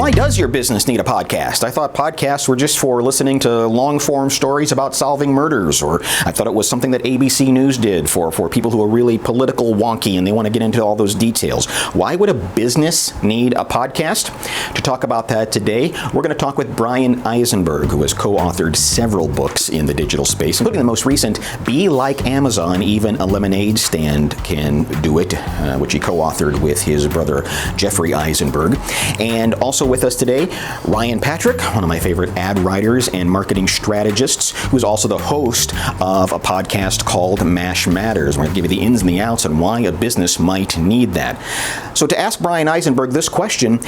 why does your business need a podcast? I thought podcasts were just for listening to long-form stories about solving murders, or I thought it was something that ABC News did for people who are really political wonky and they want to get into all those details. Why would a business need a podcast? To talk about that today, we're going to talk with Brian Eisenberg, who has co-authored several books in the digital space, including the most recent, Be Like Amazon, Even a Lemonade Stand Can Do It, which he co-authored with his brother Jeffrey Eisenberg. And also with us today, Ryan Patrick, one of my favorite ad writers and marketing strategists, who's also the host of a podcast called MASH Matters. We're going to give you the ins and the outs and why a business might need that. So to ask Brian Eisenberg this question,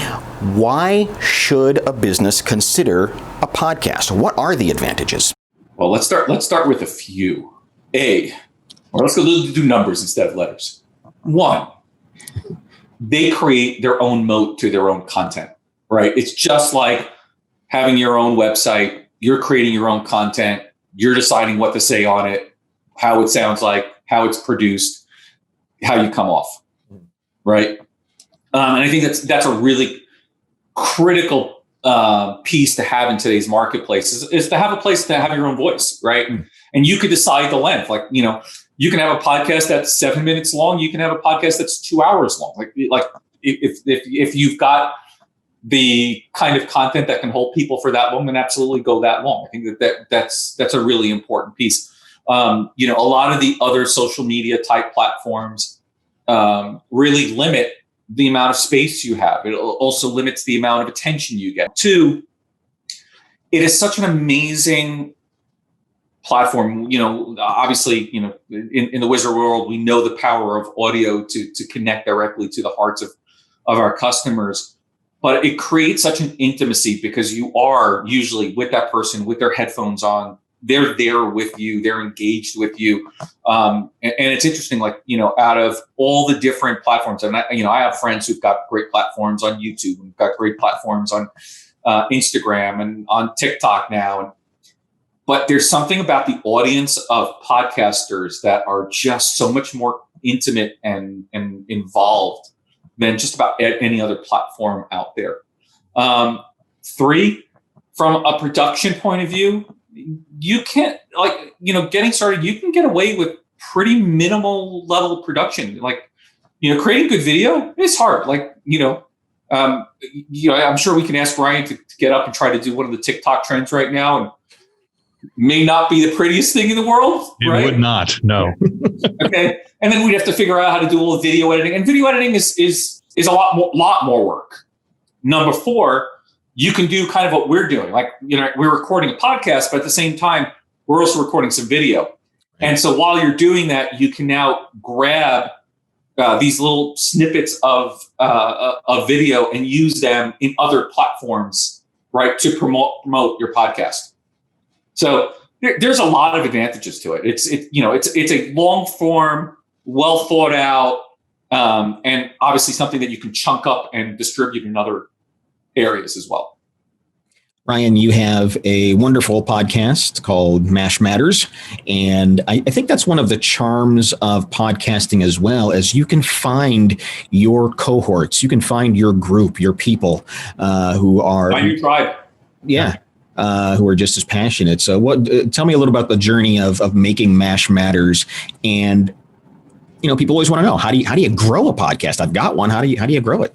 why should a business consider a podcast? What are the advantages? Well, let's start with a few. Let's go do numbers instead of letters. 1, they create their own moat to their own content, right? It's just like having your own website. You're creating your own content. You're deciding what to say on it, how it sounds like, how it's produced, how you come off, right? And I think that's a really critical piece to have in today's marketplace is to have a place to have your own voice, right? And you could decide the length. Like, you can have a podcast that's 7 minutes long. You can have a podcast that's 2 hours long. Like if you've got the kind of content that can hold people for that long, then absolutely go that long. I think that's a really important piece. A lot of the other social media type platforms really limit the amount of space you have. It also limits the amount of attention you get. 2, it is such an amazing platform. Obviously, in the wizard world, we know the power of audio to connect directly to the hearts of our customers. But it creates such an intimacy because you are usually with that person with their headphones on. They're there with you. They're engaged with you. And it's interesting, out of all the different platforms, and I have friends who've got great platforms on YouTube, and got great platforms on Instagram and on TikTok now. But there's something about the audience of podcasters that are just so much more intimate and involved than just about any other platform out there. 3, from a production point of view, you can't, getting started, you can get away with pretty minimal level of production. Creating good video is hard. I'm sure we can ask Ryan to get up and try to do one of the TikTok trends right now, and may not be the prettiest thing in the world. It right? would not, no. Okay, and then we'd have to figure out how to do a little video editing, and video editing is a lot more work. Number 4, you can do kind of what we're doing. We're recording a podcast, but at the same time, we're also recording some video. And so while you're doing that, you can now grab these little snippets of video and use them in other platforms, right, to promote your podcast. So there's a lot of advantages to it. It's a long form, well thought out, and obviously something that you can chunk up and distribute in other areas as well. Ryan, you have a wonderful podcast called MASH Matters, and I think that's one of the charms of podcasting as well, as you can find your cohorts, you can find your group, your people who are... Find your tribe. Yeah. Who are just as passionate. So tell me a little about the journey of making MASH Matters. And, people always want to know, how do you grow a podcast? I've got one. How do you grow it?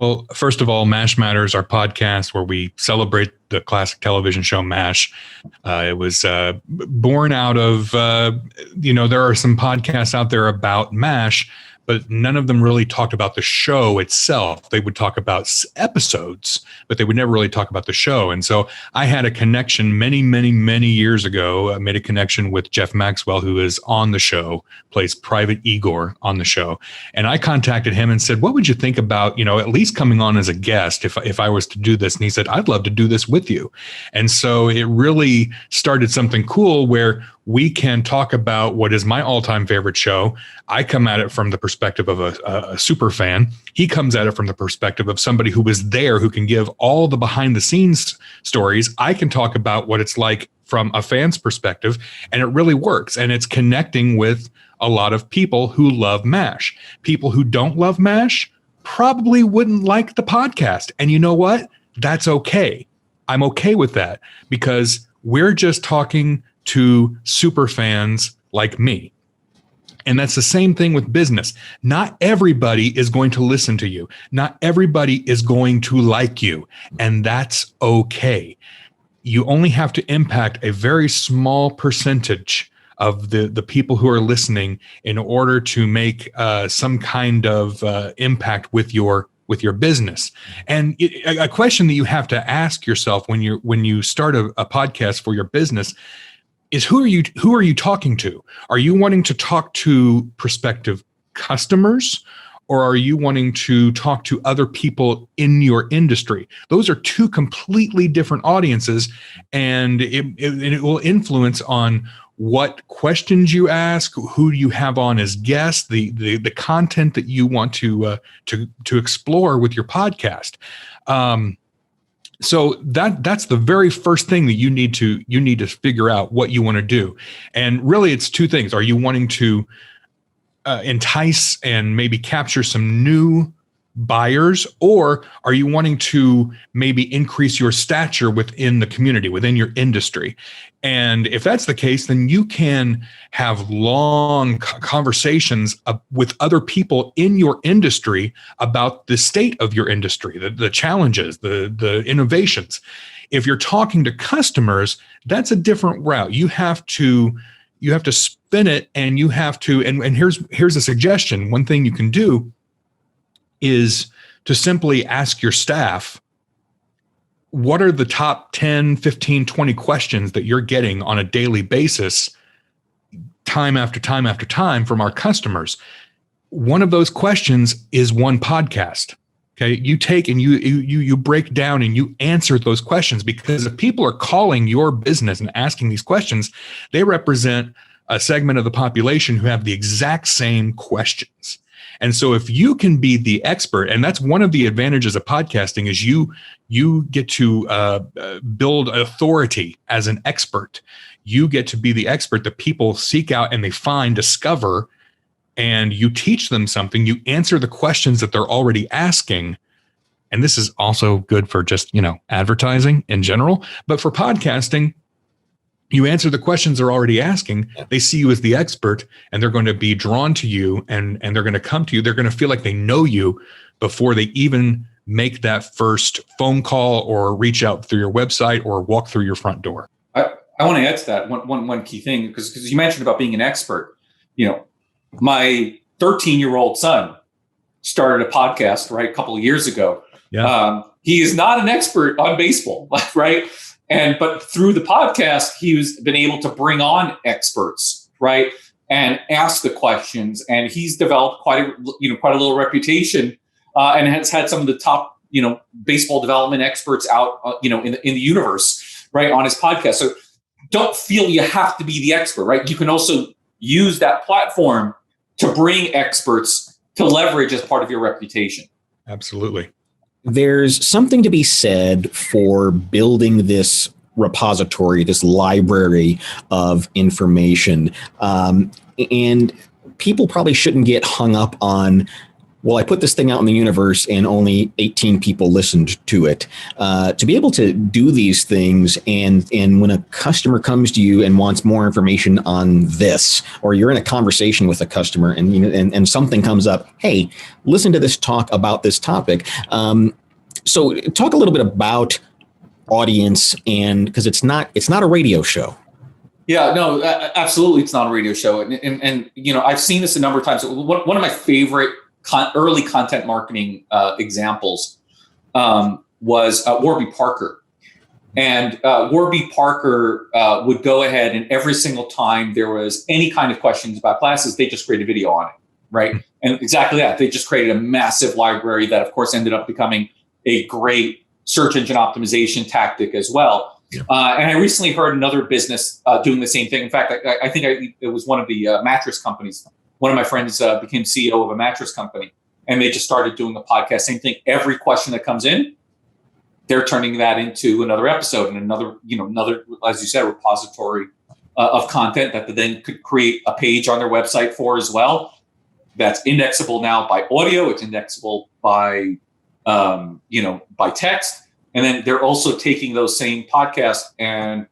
Well, first of all, MASH Matters, our podcast where we celebrate the classic television show MASH. It was born out of, there are some podcasts out there about MASH, but none of them really talked about the show itself. They would talk about episodes, but they would never really talk about the show. And so I had a connection many, many, many years ago. I made a connection with Jeff Maxwell, who is on the show, plays Private Igor on the show. And I contacted him and said, what would you think about, at least coming on as a guest if I was to do this? And he said, I'd love to do this with you. And so it really started something cool where we can talk about what is my all-time favorite show. I come at it from the perspective of a super fan. He comes at it from the perspective of somebody who was there, who can give all the behind-the-scenes stories. I can talk about what it's like from a fan's perspective, and it really works. And it's connecting with a lot of people who love MASH. People who don't love MASH probably wouldn't like the podcast. And you know what? That's okay. I'm okay with that because we're just talking to super fans like me. And that's the same thing with business. Not everybody is going to listen to you. Not everybody is going to like you. And that's okay. You only have to impact a very small percentage of the people who are listening in order to make some kind of impact with your business. And a question that you have to ask yourself when you start a podcast for your business is who are you talking to? Are you wanting to talk to prospective customers, or are you wanting to talk to other people in your industry? Those are two completely different audiences, and it will influence on what questions you ask, who you have on as guests, the content that you want to explore with your podcast. So that's the very first thing that you need to figure out what you want to do. And really it's two things. Are you wanting to entice and maybe capture some new buyers, or are you wanting to maybe increase your stature within the community, within your industry? And if that's the case, then you can have long conversations with other people in your industry about the state of your industry, the challenges, the innovations. If you're talking to customers, that's a different route. You have to spin it, and you have to, and here's a suggestion. One thing you can do is to simply ask your staff, what are the top 10, 15, 20 questions that you're getting on a daily basis, time after time after time from our customers? One of those questions is one podcast. Okay. You take and you break down and you answer those questions, because if people are calling your business and asking these questions, they represent a segment of the population who have the exact same questions. And so if you can be the expert, and that's one of the advantages of podcasting, is you get to build authority as an expert. You get to be the expert that people seek out and they find, discover, and you teach them something. You answer the questions that they're already asking. And this is also good for just, advertising in general. But for podcasting, you answer the questions they're already asking. They see you as the expert, and they're going to be drawn to you, and they're going to come to you. They're going to feel like they know you before they even make that first phone call or reach out through your website or walk through your front door. I want to add to that one key thing, because you mentioned about being an expert. My 13-year-old son started a podcast, right, a couple of years ago. Yeah. He is not an expert on baseball, right? But through the podcast, he's been able to bring on experts, right, and ask the questions. And he's developed quite a little reputation, and has had some of the top, baseball development experts out, in the universe, right, on his podcast. So don't feel you have to be the expert, right? You can also use that platform to bring experts to leverage as part of your reputation. Absolutely. There's something to be said for building this repository, this library of information. And people probably shouldn't get hung up on, well, I put this thing out in the universe and only 18 people listened to it. To be able to do these things, and when a customer comes to you and wants more information on this, or you're in a conversation with a customer and something comes up, hey, listen to this talk about this topic. So talk a little bit about audience, and because it's not a radio show. Yeah, no, absolutely, it's not a radio show, and I've seen this a number of times. One of my favorite early content marketing examples was Warby Parker. And Warby Parker would go ahead, and every single time there was any kind of questions about classes, they just created a video on it, right? And exactly that. They just created a massive library that, of course, ended up becoming a great search engine optimization tactic as well. Yeah. And I recently heard another business doing the same thing. In fact, I think it was one of the mattress companies. One of my friends became CEO of a mattress company, and they just started doing a podcast. Same thing. Every question that comes in, they're turning that into another episode and another, as you said, repository of content that they then could create a page on their website for as well. that's indexable now by audio. It's indexable by, by text. And then they're also taking those same podcasts, and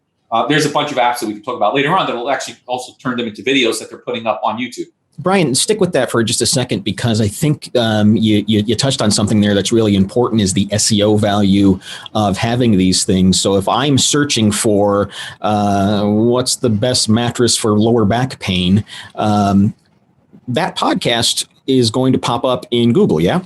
there's a bunch of apps that we can talk about later on that will actually also turn them into videos that they're putting up on YouTube. Brian, stick with that for just a second, because I think you touched on something there that's really important, is the SEO value of having these things. So if I'm searching for what's the best mattress for lower back pain, that podcast is going to pop up in Google, yeah?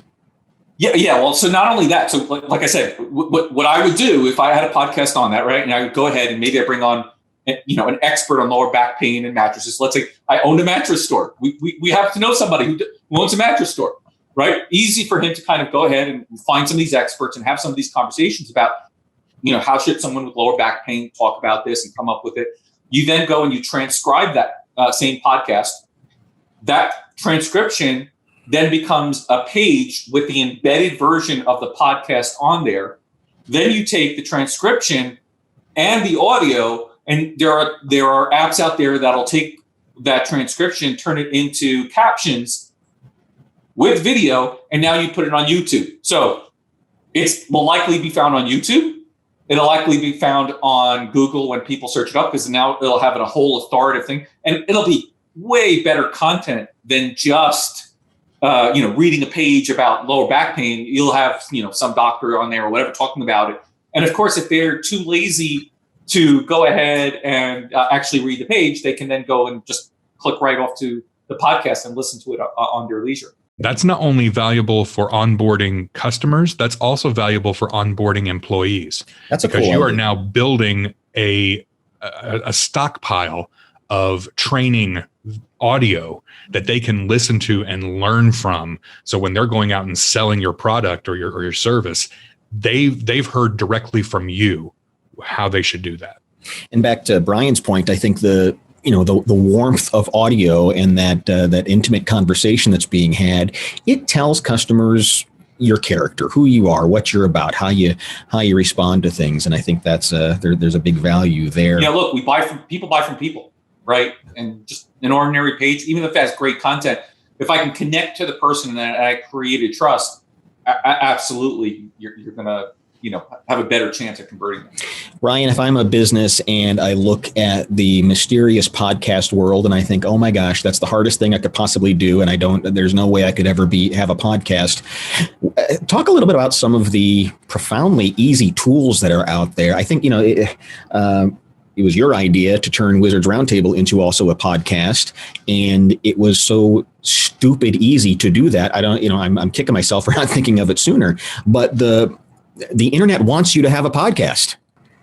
Yeah. Well, so not only that, so like I said, what I would do if I had a podcast on that, right? And I would go ahead and maybe I bring on, an expert on lower back pain and mattresses. Let's say I owned a mattress store. We have to know somebody who owns a mattress store, right? Easy for him to kind of go ahead and find some of these experts and have some of these conversations about, how should someone with lower back pain talk about this and come up with it. You then go and you transcribe that same podcast. That transcription then becomes a page with the embedded version of the podcast on there. Then you take the transcription and the audio, and there are apps out there that'll take that transcription, turn it into captions with video, and now you put it on YouTube. So it will likely be found on YouTube. It'll likely be found on Google when people search it up, because now it'll have a whole authoritative thing, and it'll be way better content than just reading a page about lower back pain. You'll have some doctor on there or whatever talking about it. And of course, if they're too lazy to go ahead and actually read the page, they can then go and just click right off to the podcast and listen to it on their leisure. That's not only valuable for onboarding customers, that's also valuable for onboarding employees. That's because you are now building a stockpile of training audio that they can listen to and learn from. So when they're going out and selling your product or your service, they've heard directly from you how they should do that. And back to Brian's point, I think the warmth of audio and that intimate conversation that's being had, it tells customers your character, who you are, what you're about, how you respond to things. And I think that's there's a big value there. Yeah, look, people buy from people, right? And just an ordinary page, even if it has great content, if I can connect to the person and I created trust, absolutely, you're gonna have a better chance at converting them. Ryan, if I'm a business and I look at the mysterious podcast world and I think, oh my gosh, that's the hardest thing I could possibly do, and there's no way I could ever have a podcast. Talk a little bit about some of the profoundly easy tools that are out there. I think, it was your idea to turn Wizards Roundtable into also a podcast, and it was so stupid easy to do that. I'm kicking myself for not thinking of it sooner, but the internet wants you to have a podcast.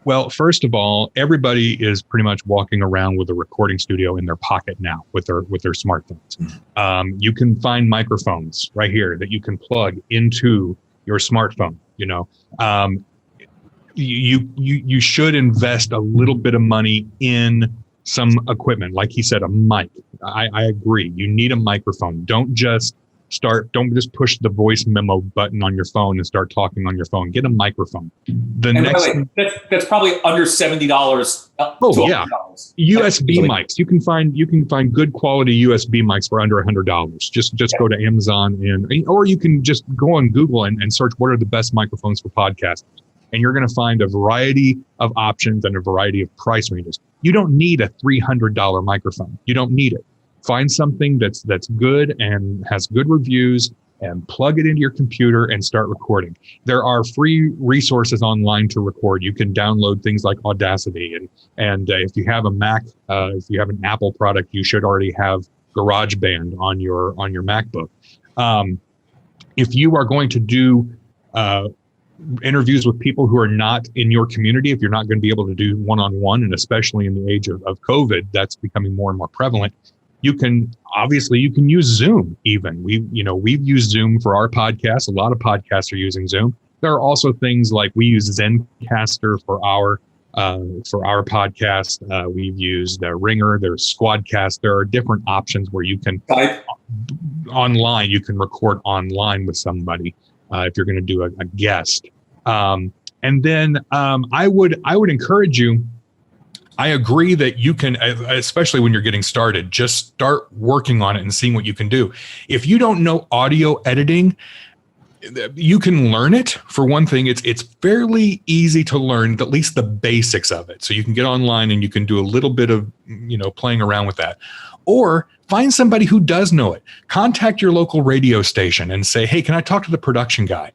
Well, first of all, everybody is pretty much walking around with a recording studio in their pocket now with their smartphones. You can find microphones right here that you can plug into your smartphone. You should invest a little bit of money in some equipment. Like he said, a mic. I agree. You need a microphone. Don't just push the voice memo button on your phone and start talking on your phone. Get a microphone. That's probably under $70. Oh yeah, USB mics. You can find good quality USB mics for under $100. Just go to Amazon or you can just go on Google and search what are the best microphones for podcasters, and you're going to find a variety of options and a variety of price ranges. You don't need a $300 microphone. You don't need it. Find something that's good and has good reviews and plug it into your computer and start recording. There are free resources online to record. You can download things like Audacity, and if you have a Mac, if you have an Apple product, you should already have GarageBand on your MacBook. If you are going to do interviews with people who are not in your community, if you're not going to be able to do one-on-one, and especially in the age of COVID, that's becoming more and more prevalent. You can use Zoom. Even we've used Zoom for our podcast. A lot of podcasts are using Zoom. There are also things like we use Zencaster for our podcast. We've used Ringer. There's Squadcast. There are different options where you can online. You can record online with somebody if you're going to do a guest. And then I would encourage you I agree that you can, especially when you're getting started, just start working on it and seeing what you can do. If you don't know audio editing, you can learn it. For one thing, it's fairly easy to learn at least the basics of it. So you can get online and you can do a little bit of, playing around with that. Or find somebody who does know it. Contact your local radio station and say, hey, can I talk to the production guy?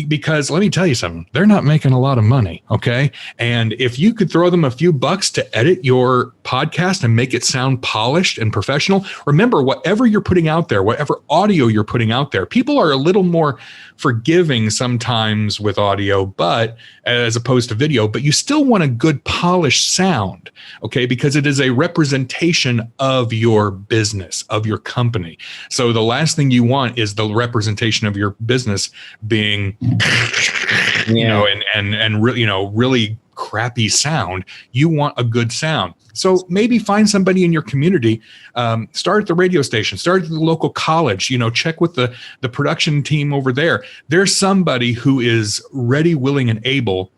Because let me tell you something, they're not making a lot of money, okay? And if you could throw them a few bucks to edit your podcast and make it sound polished and professional, remember, whatever you're putting out there, whatever audio you're putting out there, people are a little more forgiving sometimes with audio, but as opposed to video, but you still want a good polished sound, okay? Because it is a representation of your business, of your company. So the last thing you want is the representation of your business being, really crappy sound. You want a good sound. So maybe find somebody in your community, start at the radio station, start at the local college, check with the production team over there. There's somebody who is ready, willing, and able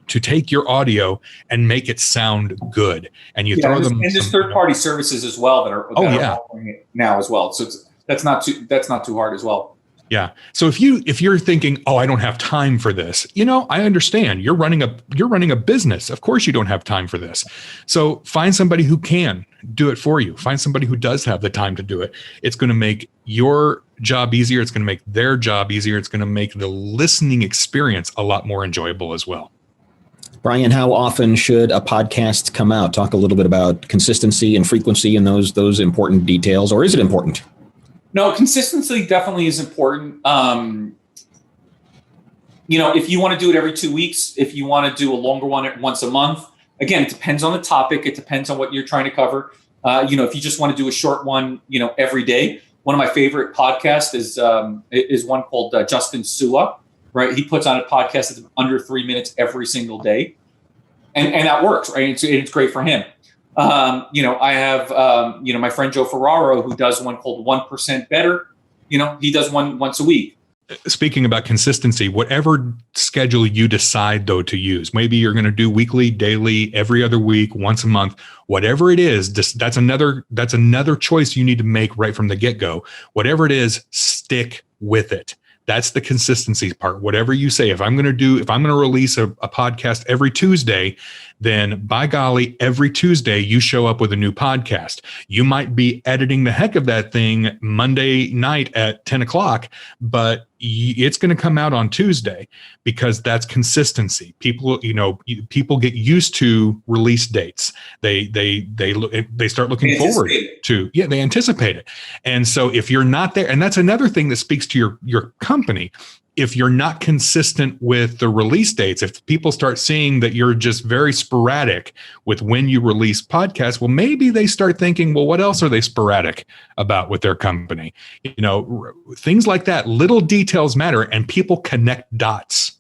to take your audio and make it sound good. And you throw them. And there's third-party services as well that are offering it now as well. So that's not too hard as well. Yeah. So if you're thinking, oh, I don't have time for this, I understand. You're running a business. Of course you don't have time for this. So find somebody who can do it for you. Find somebody who does have the time to do it. It's going to make your job easier. It's going to make their job easier. It's going to make the listening experience a lot more enjoyable as well. Brian, how often should a podcast come out? Talk a little bit about consistency and frequency and those important details, or is it important? No, consistency definitely is important. If you want to do it every 2 weeks, if you want to do a longer one once a month, again, it depends on the topic. It depends on what you're trying to cover. If you just want to do a short one, every day. One of my favorite podcasts is one called Justin Sua, right? He puts on a podcast that's under 3 minutes every single day. And that works, right? It's great for him. I have, my friend Joe Ferraro, who does one called 1% Better. He does one once a week. Speaking about consistency, whatever schedule you decide, though, to use, maybe you're going to do weekly, daily, every other week, once a month, whatever it is, that's another choice you need to make right from the get-go. Whatever it is, stick with it. That's the consistency part. Whatever you say, if I'm going to release a podcast every Tuesday, then by golly, every Tuesday you show up with a new podcast. You might be editing the heck of that thing Monday night at 10 o'clock, but it's going to come out on Tuesday because that's consistency. People get used to release dates. They start looking forward to, they anticipate it. And so if you're not there, and that's another thing that speaks to your company. If you're not consistent with the release dates, if people start seeing that you're just very sporadic with when you release podcasts, well, maybe they start thinking, well, what else are they sporadic about with their company? Things like that, little details matter, and people connect dots.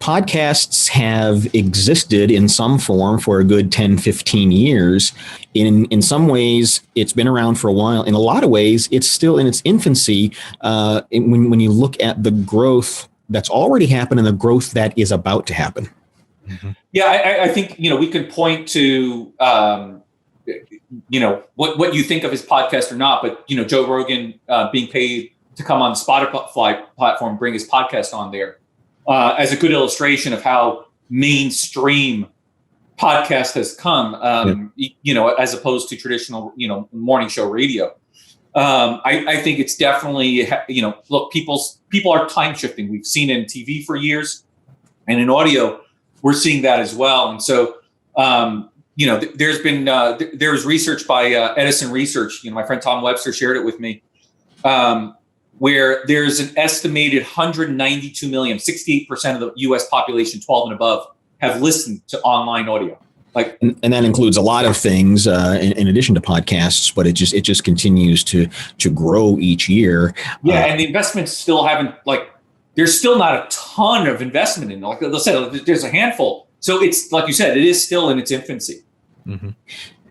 Podcasts have existed in some form for a good 10, 15 years. In some ways, it's been around for a while. In a lot of ways, it's still in its infancy when you look at the growth that's already happened and the growth that is about to happen. Mm-hmm. Yeah, I think, we can point to, what you think of his podcast or not, but, Joe Rogan being paid to come on the Spotify platform, bring his podcast on there. As a good illustration of how mainstream podcast has come, as opposed to traditional, morning show radio. I think it's definitely, look, people are time shifting. We've seen it in TV for years, and in audio, we're seeing that as well. And so, there's been there's research by Edison Research. My friend Tom Webster shared it with me. Where there's an estimated 192 million, 68% of the U.S. population, 12 and above, have listened to online audio. And that includes a lot of things in addition to podcasts, but it just continues to grow each year. Yeah, and the investments still haven't there's still not a ton of investment in it. Like I said, there's a handful. So it's like you said, it is still in its infancy. Mm-hmm.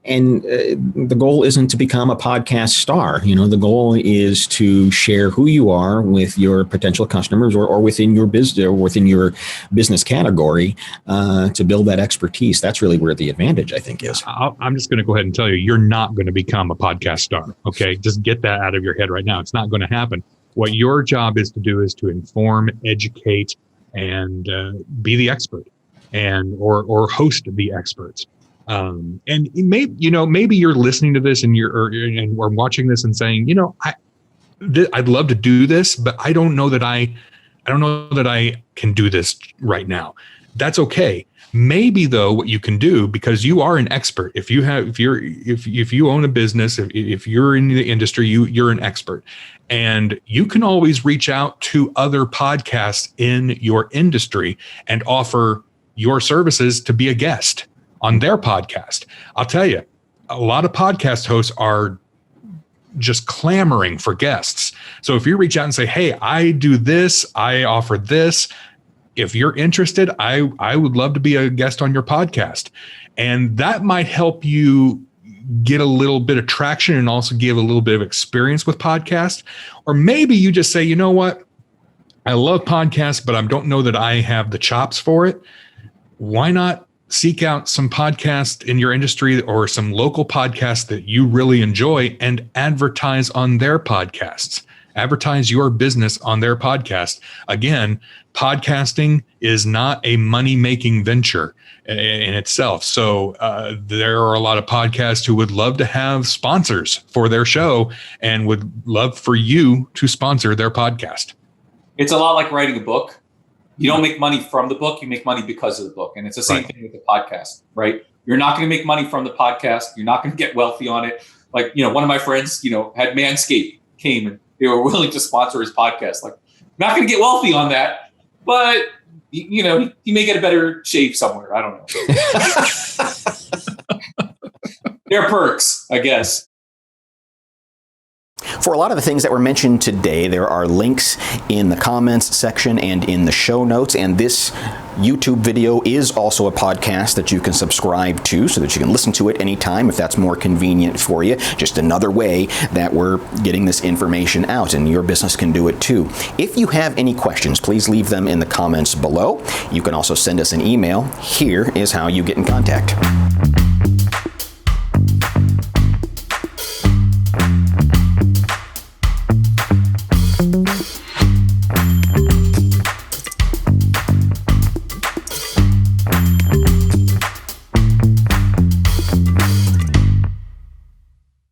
And the goal isn't to become a podcast star. The goal is to share who you are with your potential customers or within your business or within your business category to build that expertise. That's really where the advantage, I think, is. I'm just going to go ahead and tell you, you're not going to become a podcast star. Okay. Just get that out of your head right now. It's not going to happen. What your job is to do is to inform, educate, and be the expert or host the experts. And maybe you're listening to this and we're watching this and saying, I'd love to do this, but I don't know that I can do this right now. That's okay. Maybe though, what you can do, because you are an expert, if you own a business, if you're in the industry, you're an expert, and you can always reach out to other podcasts in your industry and offer your services to be a guest on their podcast. I'll tell you, a lot of podcast hosts are just clamoring for guests. So if you reach out and say, hey, I do this, I offer this, if you're interested, I would love to be a guest on your podcast. And that might help you get a little bit of traction and also give a little bit of experience with podcasts. Or maybe you just say, you know what? I love podcasts, but I don't know that I have the chops for it. Why not seek out some podcasts in your industry or some local podcasts that you really enjoy and advertise on their podcasts? Advertise your business on their podcast. Again, podcasting is not a money-making venture in itself. So there are a lot of podcasts who would love to have sponsors for their show and would love for you to sponsor their podcast. It's a lot like writing a book. You don't make money from the book, you make money because of the book. And it's the same thing with the podcast, right? You're not going to make money from the podcast. You're not going to get wealthy on it. Like, one of my friends, had Manscaped came and they were willing to sponsor his podcast. Like, not going to get wealthy on that, but he may get a better shave somewhere. I don't know. There are perks, I guess. For a lot of the things that were mentioned today, there are links in the comments section and in the show notes. And this YouTube video is also a podcast that you can subscribe to so that you can listen to it anytime if that's more convenient for you. Just another way that we're getting this information out, and your business can do it too. If you have any questions, please leave them in the comments below. You can also send us an email. Here is how you get in contact.